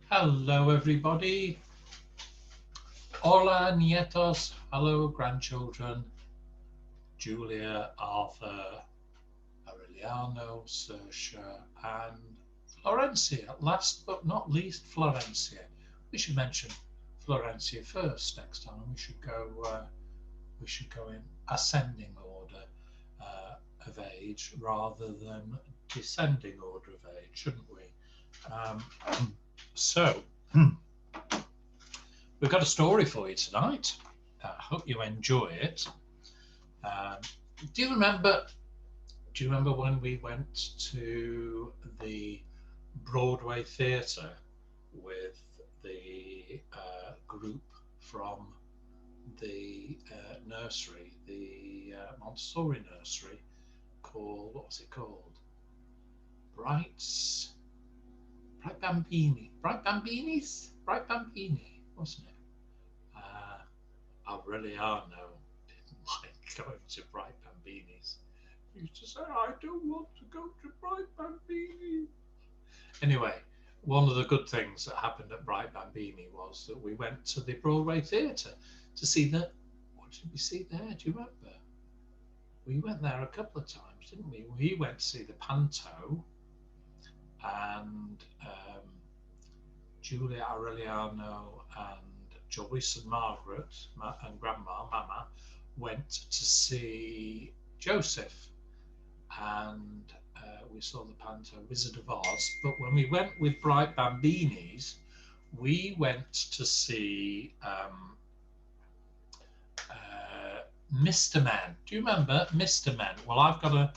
Hello, everybody. Hola, nietos. Hello, grandchildren. Julia, Arthur, Aureliano, Saoirse, and Florencia. Last but not least, Florencia. We should mention Florencia first next time. We should go. We should go in ascending order of age rather than descending order of age, shouldn't we? Um, so. We've got a story for you tonight. I hope you enjoy it. Um, do you remember? Do you remember when we went to the Broadway Theatre with the group from the nursery, the Montessori nursery, called what was it called? Bright Bambini, Bright Bambinis, Bright Bambini, wasn't it? Uh, Aureliano didn't like going to Bright Bambini's. He used to say, I don't want to go to Bright Bambini. Anyway, one of the good things that happened at Bright Bambini was that we went to the Broadway Theatre to see the. What did we see there? Do you remember? We went there a couple of times, didn't we? We went to see the Panto and Julia Aureliano and Joyce and Margaret and Grandma, Mama, went to see Joseph, and we saw the Panto Wizard of Oz. But when we went with Bright Bambinis, we went to see Mr. Man. Do you remember Mr. Man? Well, I've got a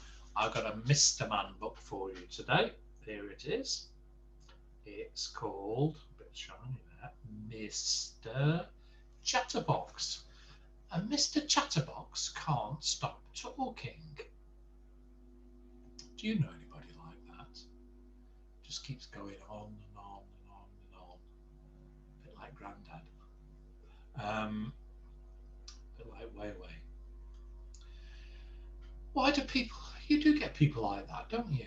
Mr. Man book for you today. Here it is. It's called, a bit shiny there, Mr. Chatterbox. And Mr. Chatterbox can't stop talking. Do you know anybody like that? Just keeps going on and on and on and on. A bit like Grandad. A bit like Way Way. Why do people, you do get people like that, don't you?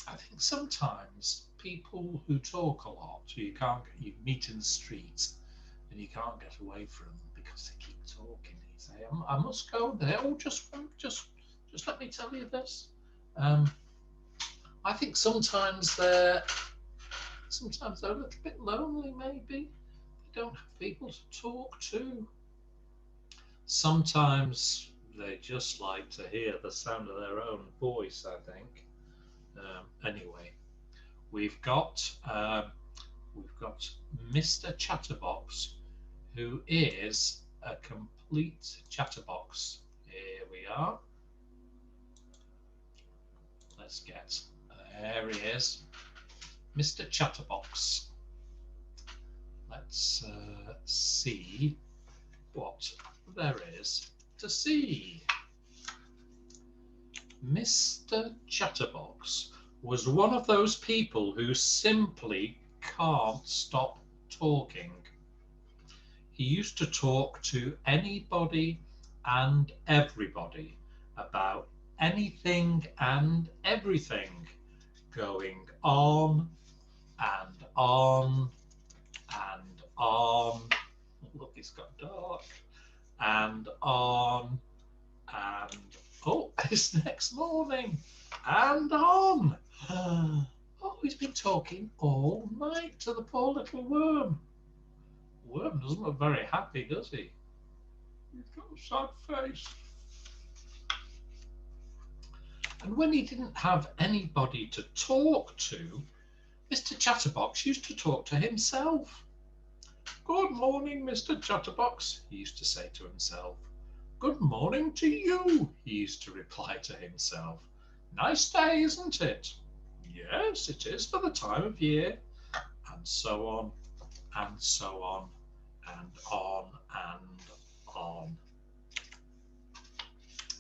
I think sometimes people who talk a lot, you meet in the streets and you can't get away from them because they keep talking. You say, I must go there. Oh, just let me tell you this. I think sometimes they're a little bit lonely. Maybe they don't have people to talk to. Sometimes they just like to hear the sound of their own voice, I think. Anyway, we've got Mr. Chatterbox, who is a complete chatterbox. Here we are. Let's get, there he is, Mr. Chatterbox. Let's see what there is to see. Mr. Chatterbox was one of those people who simply can't stop talking. He used to talk to anybody and everybody about anything and everything, going on and on and on. Look, it's got dark. And on and oh, it's next morning and on. Oh, he's been talking all night to the poor little worm. Worm doesn't look very happy, does he? He's got a sad face. And when he didn't have anybody to talk to, Mr. Chatterbox used to talk to himself. Good morning, Mr. Chatterbox, he used to say to himself. Good morning to you, he used to reply to himself. Nice day, isn't it? Yes, it is for the time of year. And so on, and so on, and on, and on.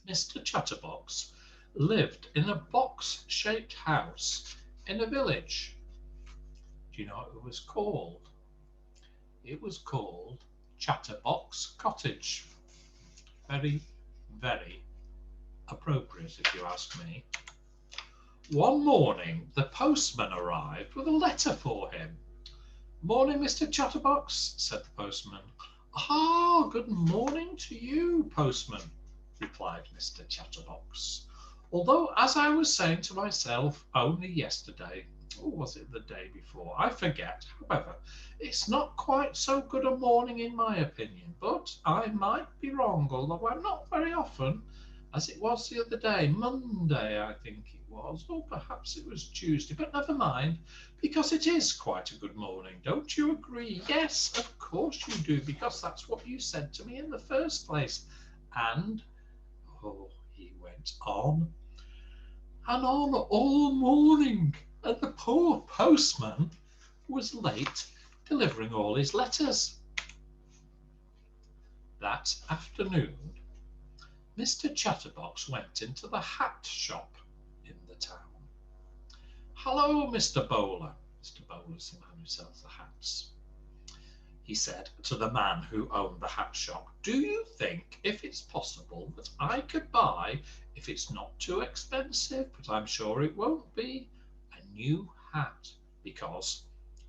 Mr. Chatterbox lived in a box-shaped house in a village. Do you know what it was called? It was called Chatterbox Cottage. Very, very appropriate, if you ask me. One morning, the postman arrived with a letter for him. Morning, Mr. Chatterbox, said the postman. Ah, good morning to you, postman, replied Mr. Chatterbox. Although, as I was saying to myself only yesterday, or was it the day before? I forget. However, it's not quite so good a morning in my opinion, but I might be wrong, although I'm not very often, as it was the other day, Monday, I think it was, or perhaps it was Tuesday, but never mind, because it is quite a good morning. Don't you agree? Yes, of course you do, because that's what you said to me in the first place. And, oh, he went on and on all morning, and the poor postman was late delivering all his letters. That afternoon, Mr. Chatterbox went into the hat shop in the town. Hello, Mr. Bowler. Mr. Bowler's the man who sells the hats. He said to the man who owned the hat shop, do you think if it's possible that I could buy, if it's not too expensive, but I'm sure it won't be, a new hat? Because,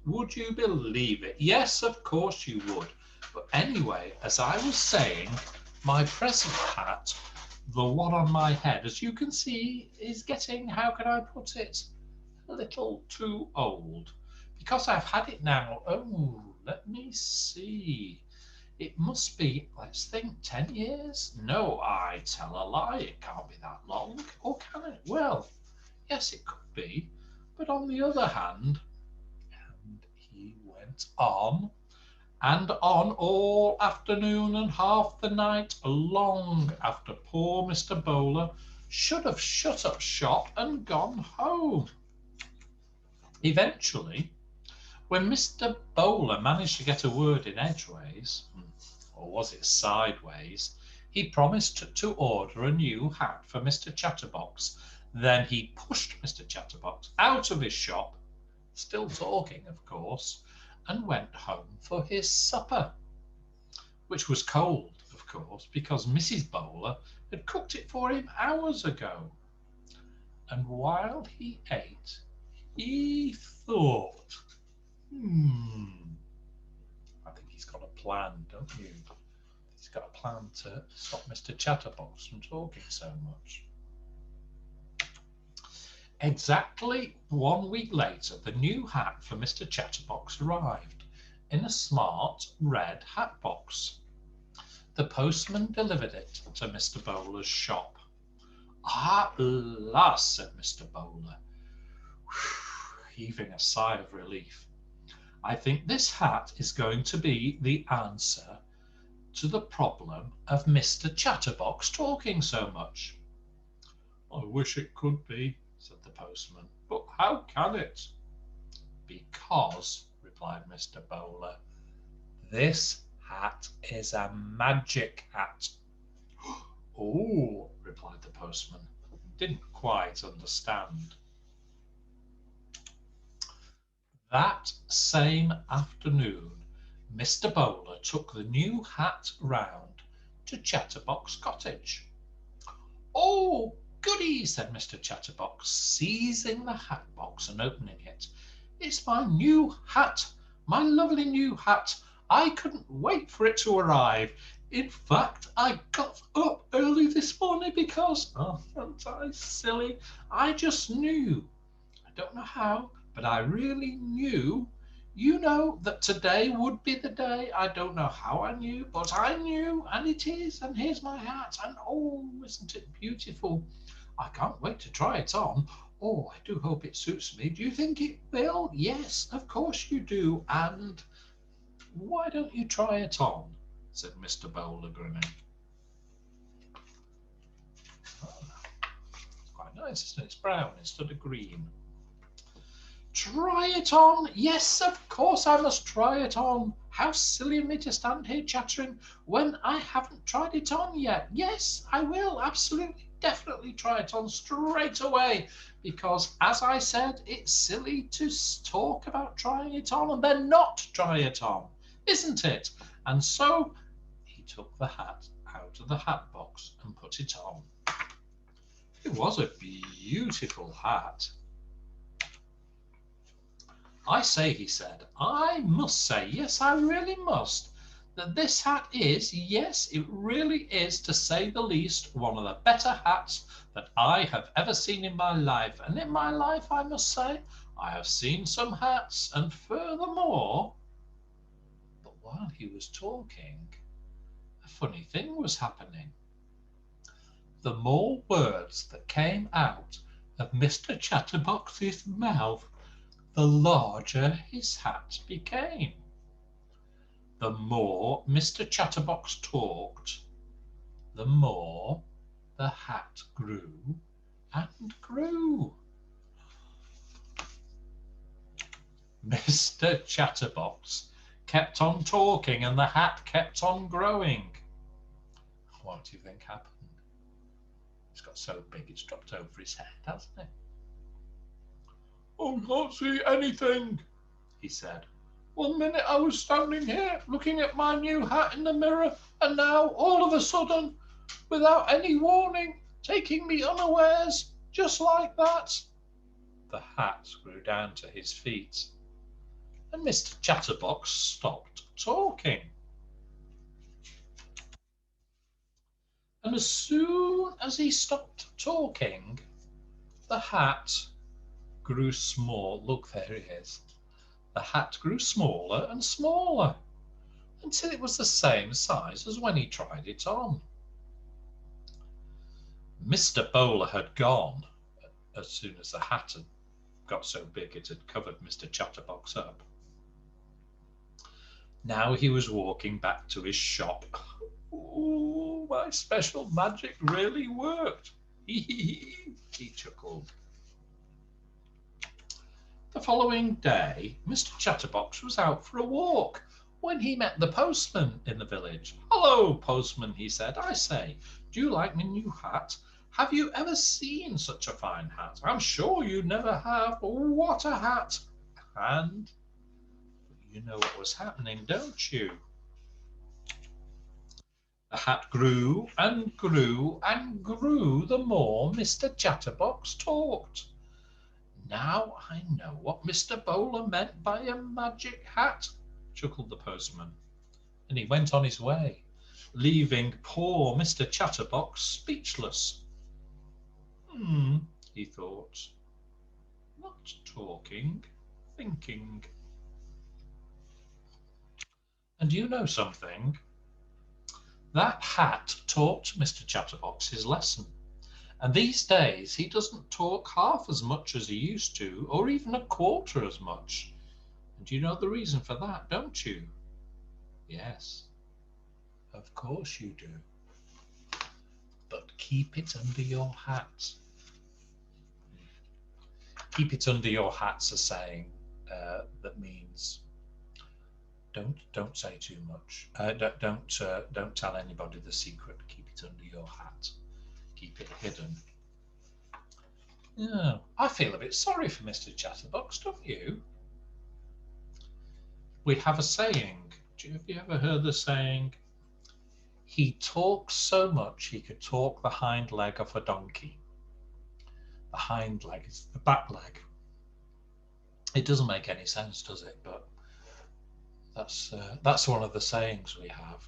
would you believe it? Yes, of course you would. But anyway, as I was saying, my present hat, the one on my head, as you can see, is getting, how can I put it, a little too old. Because I've had it now, oh, let me see. It must be, let's think, 10 years? No, I tell a lie, it can't be that long. Or can it? Well, yes, it could be. But on the other hand, and he went on and on all afternoon and half the night, long after poor Mr. Bowler should have shut up shop and gone home. Eventually, when Mr. Bowler managed to get a word in edgeways, or was it sideways, he promised to order a new hat for Mr. Chatterbox. Then he pushed Mr. Chatterbox out of his shop, still talking, of course, and went home for his supper, which was cold, of course, because Mrs. Bowler had cooked it for him hours ago. And while he ate, he thought, I think he's got a plan, don't you? He's got a plan to stop Mr. Chatterbox from talking so much. Exactly 1 week later, the new hat for Mr. Chatterbox arrived in a smart red hat box. The postman delivered it to Mr. Bowler's shop. At last, said Mr. Bowler, heaving a sigh of relief. I think this hat is going to be the answer to the problem of Mr. Chatterbox talking so much. I wish it could be, said the postman, but how can it? Because, replied Mr. Bowler, this hat is a magic hat. Oh, replied the postman, didn't quite understand. That same afternoon, Mr. Bowler took the new hat round to Chatterbox Cottage. Oh, goody, said Mr. Chatterbox, seizing the hat box and opening it. It's my new hat, my lovely new hat. I couldn't wait for it to arrive. In fact, I got up early this morning because, oh, aren't I silly? I just knew. I don't know how, but I really knew. You know that today would be the day. I don't know how I knew, but I knew, and it is. And here's my hat, and oh, isn't it beautiful? I can't wait to try it on. Oh, I do hope it suits me. Do you think it will? Yes, of course you do. And why don't you try it on? Said Mr. Bowler, grinning. Oh, it's quite nice, isn't it? It's brown instead of green. Try it on? Yes, of course I must try it on. How silly of me to stand here chattering when I haven't tried it on yet. Yes, I will absolutely, definitely try it on straight away. Because, as I said, it's silly to talk about trying it on and then not try it on, isn't it? And so he took the hat out of the hat box and put it on. It was a beautiful hat. I say, he said, I must say, yes, I really must, that this hat is, yes, it really is, to say the least, one of the better hats that I have ever seen in my life. And in my life, I must say, I have seen some hats, and furthermore. But while he was talking, a funny thing was happening. The more words that came out of Mr. Chatterbox's mouth, the larger his hat became. The more Mr. Chatterbox talked, the more the hat grew and grew. Mr. Chatterbox kept on talking and the hat kept on growing. What do you think happened? It's got so big it's dropped over his head, hasn't it? I can't see anything, he said. One minute I was standing here looking at my new hat in the mirror, and now, all of a sudden, without any warning, taking me unawares, just like that. The hat grew down to his feet, and Mr. Chatterbox stopped talking. And as soon as he stopped talking, the hat grew small. Look, there he is. The hat grew smaller and smaller until it was the same size as when he tried it on. Mr. Bowler had gone as soon as the hat had got so big it had covered Mr. Chatterbox up. Now he was walking back to his shop. Oh, my special magic really worked. He chuckled. The following day, Mr. Chatterbox was out for a walk when he met the postman in the village. "Hello, postman," he said. "I say, do you like my new hat? Have you ever seen such a fine hat? I'm sure you never have. What a hat!" And you know what was happening, don't you? The hat grew and grew and grew the more Mr. Chatterbox talked. "Now I know what Mr. Bowler meant by a magic hat," chuckled the postman, and he went on his way, leaving poor Mr. Chatterbox speechless. He thought, not talking, thinking. And you know something? That hat taught Mr. Chatterbox his lesson. And these days he doesn't talk half as much as he used to, or even a quarter as much. And you know the reason for that, don't you? Yes, of course you do. But keep it under your hat. Keep it under your hat's a saying that means don't say too much. Don't tell anybody the secret. Keep it under your hat. Keep it hidden. Yeah, I feel a bit sorry for Mr. Chatterbox, don't you? We have a saying. Have you ever heard the saying? He talks so much he could talk the hind leg of a donkey. The hind leg is the back leg. It doesn't make any sense, does it? But that's one of the sayings we have.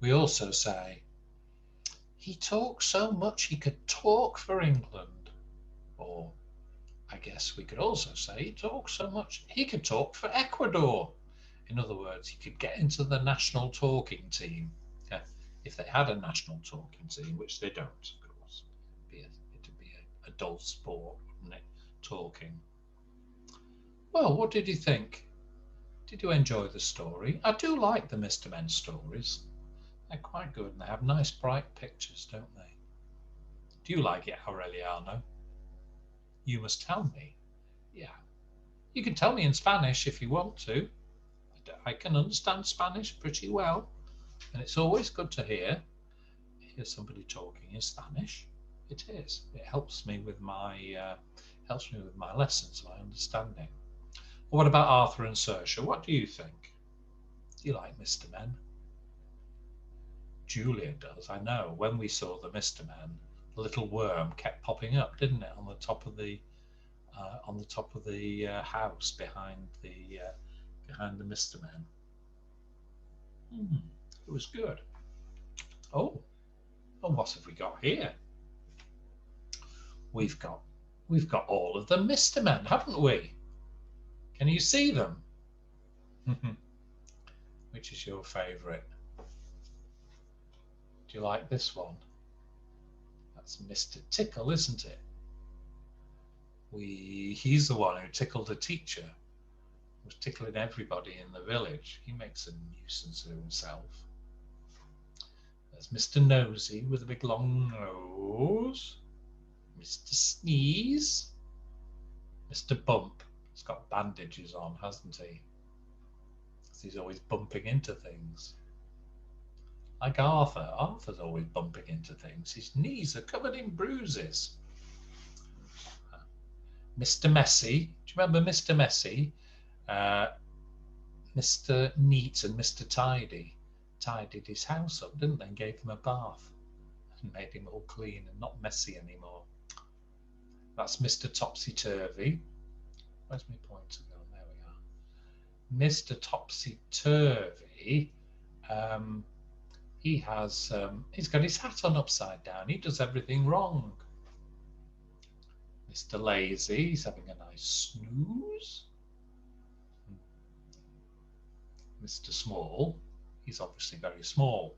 We also say, he talks so much he could talk for England. Or I guess we could also say he talks so much he could talk for Ecuador. In other words, he could get into the national talking team. If they had a national talking team, which they don't, of course. It'd be a dull sport, wouldn't it? Talking. Well, what did you think? Did you enjoy the story? I do like the Mr. Men stories. They're quite good and they have nice bright pictures, don't they? Do you like it, Aureliano? You must tell me. Yeah. You can tell me in Spanish if you want to. I can understand Spanish pretty well. And it's always good to hear somebody talking in Spanish. It is. It helps me with my lessons, my understanding. Well, what about Arthur and Saoirse? What do you think? Do you like Mr. Men? Julia does, I know. When we saw the Mr. Men, the little worm kept popping up, didn't it, on the top of the on the top of the house behind the Mr. Men. It was good. Oh, what have we got here? We've got all of the Mr. Men, haven't we? Can you see them? Which is your favourite? Do you like this one? That's Mr. Tickle, isn't it? He's the one who tickled a teacher. Was tickling everybody in the village. He makes a nuisance of himself. There's Mr. Nosy with a big long nose. Mr. Sneeze. Mr. Bump. He's got bandages on, hasn't he? He's always bumping into things. Like Arthur. Arthur's always bumping into things. His knees are covered in bruises. Mr. Messy. Do you remember Mr. Messy? Mr. Neat and Mr. Tidy tidied his house up, didn't they? And gave him a bath and made him all clean and not messy anymore. That's Mr. Topsy Turvy. Where's my pointer gone? There we are. Mr. Topsy Turvy. He's got his hat on upside down. He does everything wrong. Mr. Lazy. He's having a nice snooze. Mr. Small, he's obviously very small.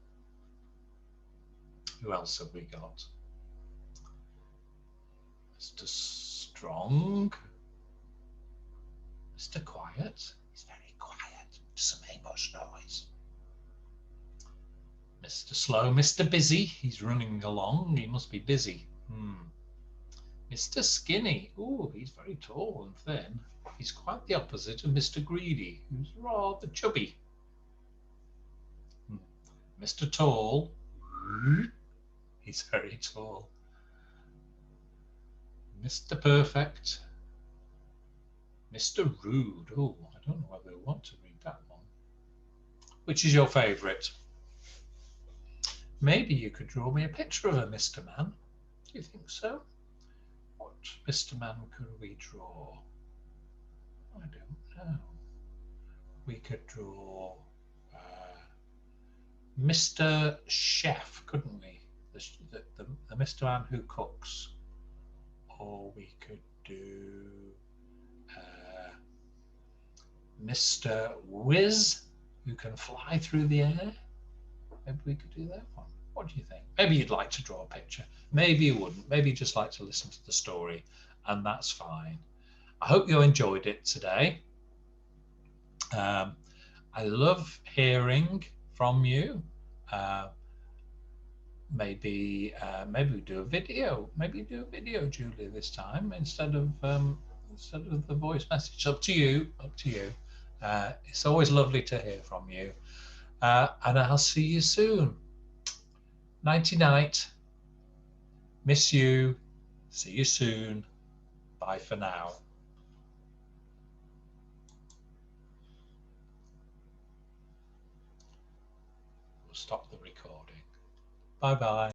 Who else have we got? Mr. Strong. Mr. Quiet, he's very quiet, doesn't make much noise. Mr. Slow, Mr. Busy, he's running along, he must be busy. Mr. Skinny, oh, he's very tall and thin. He's quite the opposite of Mr. Greedy, who's rather chubby. Mr. Tall, he's very tall. Mr. Perfect. Mr. Rude, oh, I don't know whether I want to read that one. Which is your favourite? Maybe you could draw me a picture of a Mr. Man. Do you think so? What Mr. Man could we draw? I don't know. We could draw Mr. Chef, couldn't we? The Mr. Man who cooks. Or we could do Mr. Whiz, who can fly through the air. Maybe we could do that one. What do you think? Maybe you'd like to draw a picture. Maybe you wouldn't. Maybe you'd just like to listen to the story, and that's fine. I hope you enjoyed it today. I love hearing from you. Maybe we do a video. Maybe do a video, Julia, this time instead of the voice message. Up to you. It's always lovely to hear from you, and I'll see you soon. Nighty night. Miss you. See you soon. Bye for now. We'll stop the recording. Bye bye.